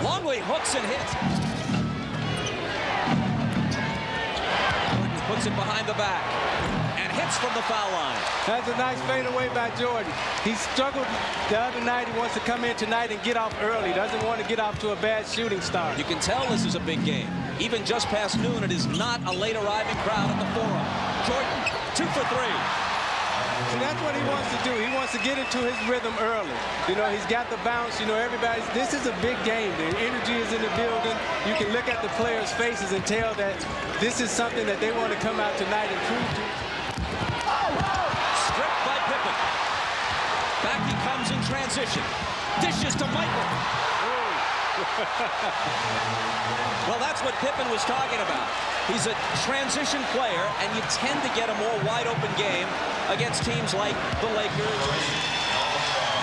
Longley hooks and hits. Jordan puts it behind the back and hits from the foul line. That's a nice fadeaway by Jordan. He struggled the other night. He wants to come in tonight and get off early. Doesn't want to get off to a bad shooting start. You can tell this is a big game. Even just past noon, it is not a late arriving crowd at the Forum. Jordan, 2 for 3. See, that's what he wants to do. He wants to get into his rhythm early. You know, he's got the bounce. You know, everybody's, this is a big game. The energy is in the building. You can look at the players' faces and tell that this is something that they want to come out tonight and prove to. Stripped by Pippen. Back he comes in transition. Dishes to Michael. Well, that's what Pippen was talking about. He's a transition player, and you tend to get a more wide-open game against teams like the Lakers.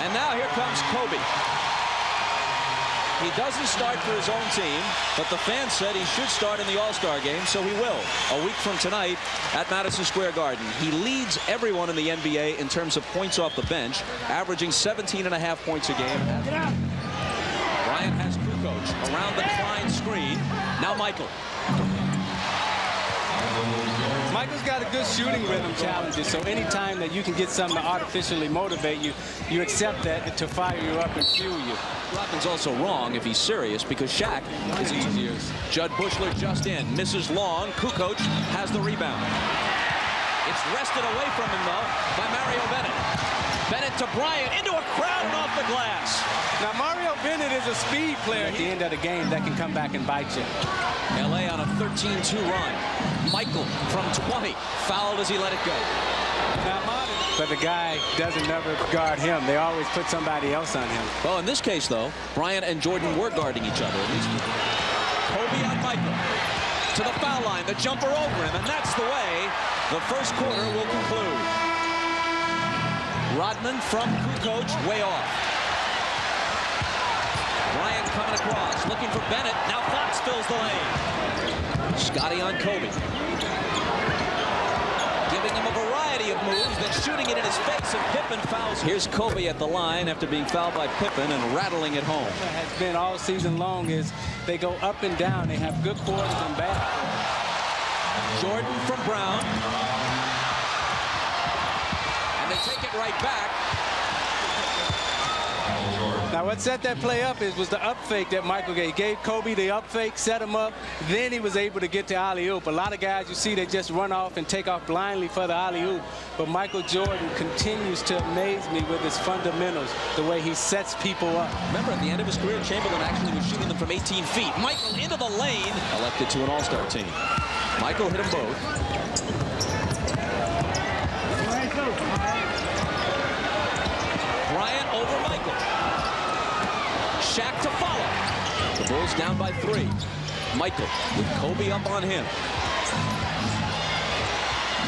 And now here comes Kobe. He doesn't start for his own team, but the fans said he should start in the All-Star game, so he will. A week from tonight at Madison Square Garden. He leads everyone in the NBA in terms of points off the bench, averaging 17.5 points a game. Bryant has Kukoc around the Klein screen. Now Michael. Michael's got a good shooting rhythm challenges, so anytime that you can get something to artificially motivate you, you accept that to fire you up and fuel you. Rodman's also wrong if he's serious, because Shaq is easier. Judd Bushler just in, misses long. Kukoc has the rebound. It's wrested away from him, though, by Mario Bennett. Bennett to Bryant, into a crowd and off the glass. Now, Mario Bennett is a speed player. At the end of the game, that can come back and bite you. L.A. on a 13-2 run. Michael from 20, fouled as he let it go. But the guy doesn't never guard him. They always put somebody else on him. Well, in this case, though, Bryant and Jordan were guarding each other. At least Kobe on Michael. To the foul line, the jumper over him, and that's the way the first quarter will conclude. Rodman from Kukoc, way off. Bryant coming across, looking for Bennett. Now Fox fills the lane. Scotty on Kobe. Giving him a variety of moves, then shooting it in his face, and Pippen fouls. Here's Kobe at the line after being fouled by Pippen and rattling it home. What has been all season long is they go up and down. They have good quarters and bad quarters. Jordan from Brown. And they take it right back. Now, what set that play up was the up fake that Michael gave. He gave Kobe the up fake, set him up, then he was able to get to alley-oop. A lot of guys, you see, they just run off and take off blindly for the alley-oop. But Michael Jordan continues to amaze me with his fundamentals, the way he sets people up. Remember, at the end of his career, Chamberlain actually was shooting them from 18 feet. Michael into the lane, elected to an All-Star team. Michael hit them both. Bryant over Michael. Shaq to follow. The Bulls down by 3. Michael with Kobe up on him.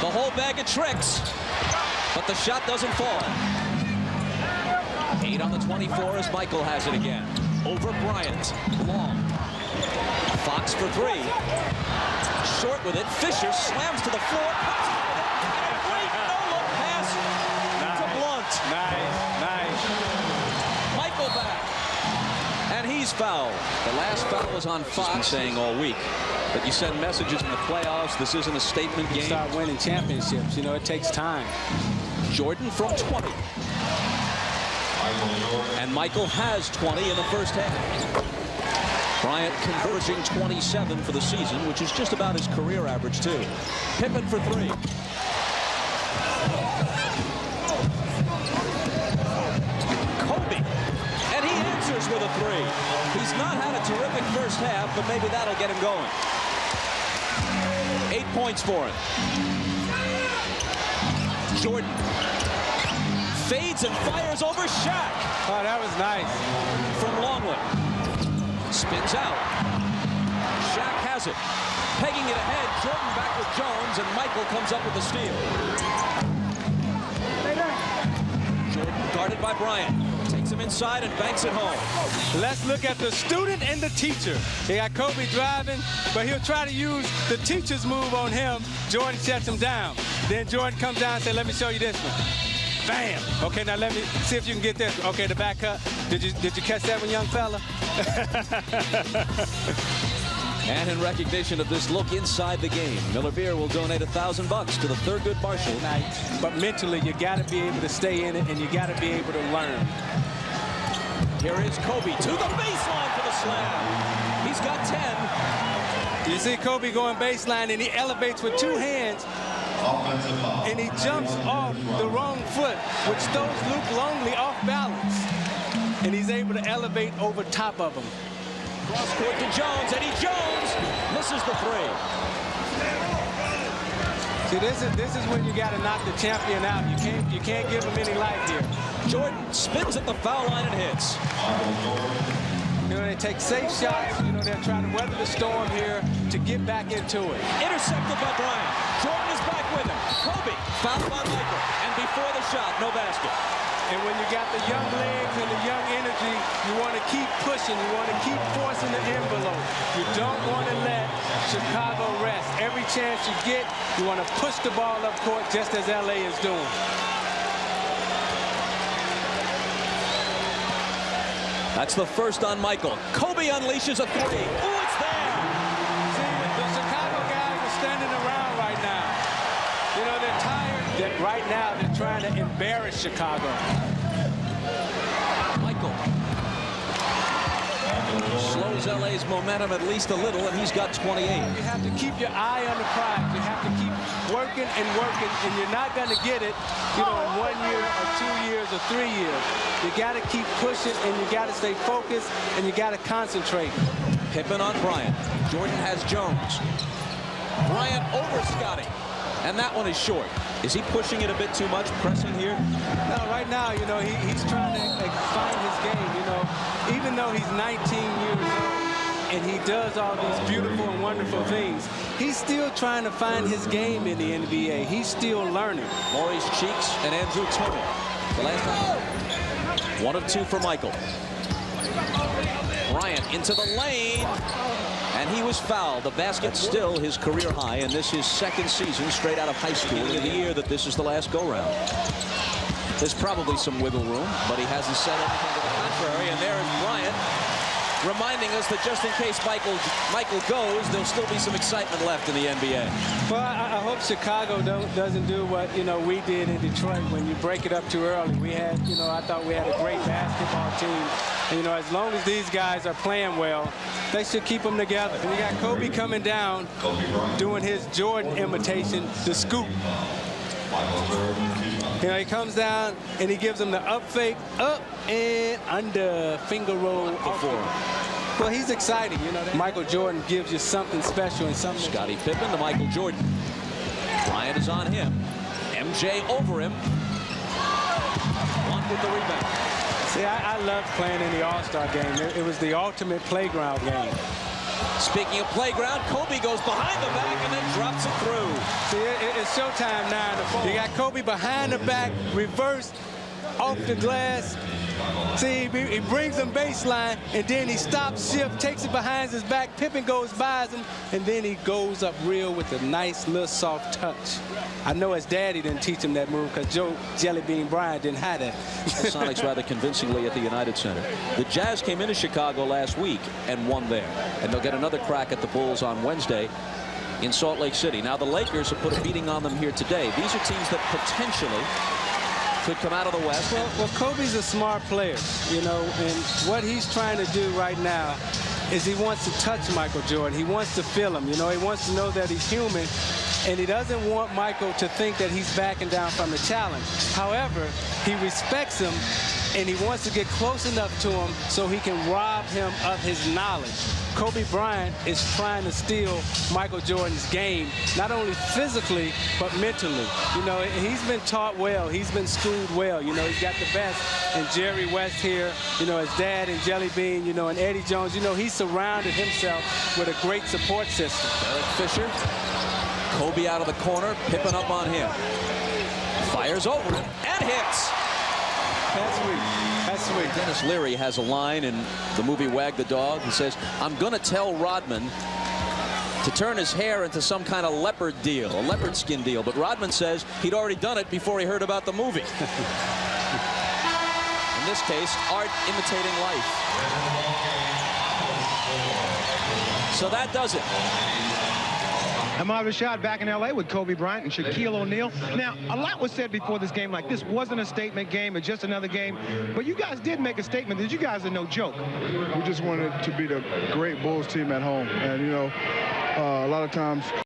The whole bag of tricks, but the shot doesn't fall. 8 on the 24 as Michael has it again. Over Bryant. Long. Fox for 3. Short with it. Fisher slams to the floor. And a great no-look pass to Blunt. Nice. Michael back. And he's fouled. The last foul was on Fox, saying all week. But you send messages in the playoffs. This isn't a statement game. Start winning championships. You know, it takes time. Jordan from 20. And Michael has 20 in the first half. Bryant converging 27 for the season, which is just about his career average, too. Pippen for 3. Kobe. And he answers with a 3. He's not had a terrific first half, but maybe that'll get him going. 8 points for him. Jordan fades and fires over Shaq. Oh, that was nice. From Longley. Spins out. Shaq has it. Pegging it ahead. Jordan back with Jones, and Michael comes up with the steal. Jordan guarded by Bryant. Takes him inside and banks it home. Let's look at the student and the teacher. They got Kobe driving, but he'll try to use the teacher's move on him. Jordan shuts him down. Then Jordan comes down and says, let me show you this one. Bam. Okay, now let me see if you can get this. Okay, the back cut. Did you catch that one, young fella? And in recognition of this look inside the game, Miller Beer will donate $1,000 to the Thurgood Marshall. But mentally, you got to be able to stay in it, and you got to be able to learn. Here is Kobe to the baseline for the slam. He's got 10. You see Kobe going baseline, and he elevates with two hands, and he jumps off the wrong foot, which throws Luke Longley off balance. And he's able to elevate over top of him. Cross court to Jones. Eddie Jones misses the three. See, this is when you got to knock the champion out. You can't give him any life here. Jordan spins at the foul line and hits. You know, they take safe shots. You know, they're trying to weather the storm here to get back into it. Intercepted by Bryant. Jordan is back with him. Kobe fouled by Michael. And before the shot, no basket. And when you got the young legs and the young energy, you want to keep pushing. You want to keep forcing the envelope. You don't want to let Chicago rest. Every chance you get, you want to push the ball up court just as LA is doing. That's the first on Michael. Kobe unleashes a three. Oh, it's there. See, the Chicago guys are standing around right now. You know, they're tired. Right now, they're trying to embarrass Chicago. Michael slows LA's momentum at least a little, and he's got 28. You have to keep your eye on the prize. You have to keep working and working, and you're not going to get it, you know, in 1 year or 2 years or 3 years. You got to keep pushing, and you got to stay focused, and you got to concentrate. Pippen on Bryant. Jordan has Jones. Bryant over Scotty. And that one is short. Is he pushing it a bit too much, pressing here? No, right now, you know, he's trying to find his game, you know. Even though he's 19 years old and he does all these beautiful and wonderful things, he's still trying to find his game in the NBA. He's still learning. Maurice Cheeks and Andrew Tillman. The last time. 1 of 2 for Michael. Bryant into the lane. And he was fouled. The basket still his career high, and this is second season straight out of high school. In the year that this is the last go-round. There's probably some wiggle room, but he hasn't said anything to the contrary. And there is Bryant reminding us that just in case Michael goes, there'll still be some excitement left in the NBA. Well, I hope Chicago doesn't do what, you know, we did in Detroit when you break it up too early. We had, you know, I thought we had a great basketball team. And, you know, as long as these guys are playing well, they should keep them together. And you got Kobe coming down, doing his Jordan imitation, the scoop. You know, he comes down and he gives them the up fake, up and under, finger roll before. Well, he's exciting, you know. Michael Jordan gives you something special and something. Scottie Pippen to Michael Jordan. Bryant is on him. MJ over him. One with the rebound. See, I love playing in the All-Star game. It was the ultimate playground game. Speaking of playground, Kobe goes behind the back and then drops it through. See, it's showtime now. You got Kobe behind the back, reverse, off the glass. See, he brings him baseline, and then he stops, shift, takes it behind his back. Pippen goes by him, and then he goes up real with a nice little soft touch. I know his daddy didn't teach him that move because Joe Jellybean Bryant didn't have that. The Sonics rather convincingly at the United Center. The Jazz came into Chicago last week and won there. And they'll get another crack at the Bulls on Wednesday in Salt Lake City. Now the Lakers have put a beating on them here today. These are teams that potentially could come out of the West. Well, Kobe's a smart player, you know, and what he's trying to do right now is he wants to touch Michael Jordan. He wants to feel him, you know, he wants to know that he's human, and he doesn't want Michael to think that he's backing down from the challenge. However, he respects him, and he wants to get close enough to him so he can rob him of his knowledge. Kobe Bryant is trying to steal Michael Jordan's game, not only physically, but mentally. You know, he's been taught well. He's been schooled well. You know, he's got the best in Jerry West here, you know, his dad and Jelly Bean, you know, and Eddie Jones. You know, he surrounded himself with a great support system. Derek Fisher, Kobe out of the corner, Pippen up on him. Fires over him and hits. That's sweet. That's sweet. Dennis Leary has a line in the movie Wag the Dog. He says, I'm going to tell Rodman to turn his hair into some kind of leopard deal, a leopard skin deal. But Rodman says he'd already done it before he heard about the movie. And this case, art imitating life. So that does it. Ahmad Rashad back in L.A. with Kobe Bryant and Shaquille O'Neal. Now, a lot was said before this game, like this wasn't a statement game, it's just another game. But you guys did make a statement that you guys are no joke. We just wanted to be the great Bulls team at home. And, you know, a lot of times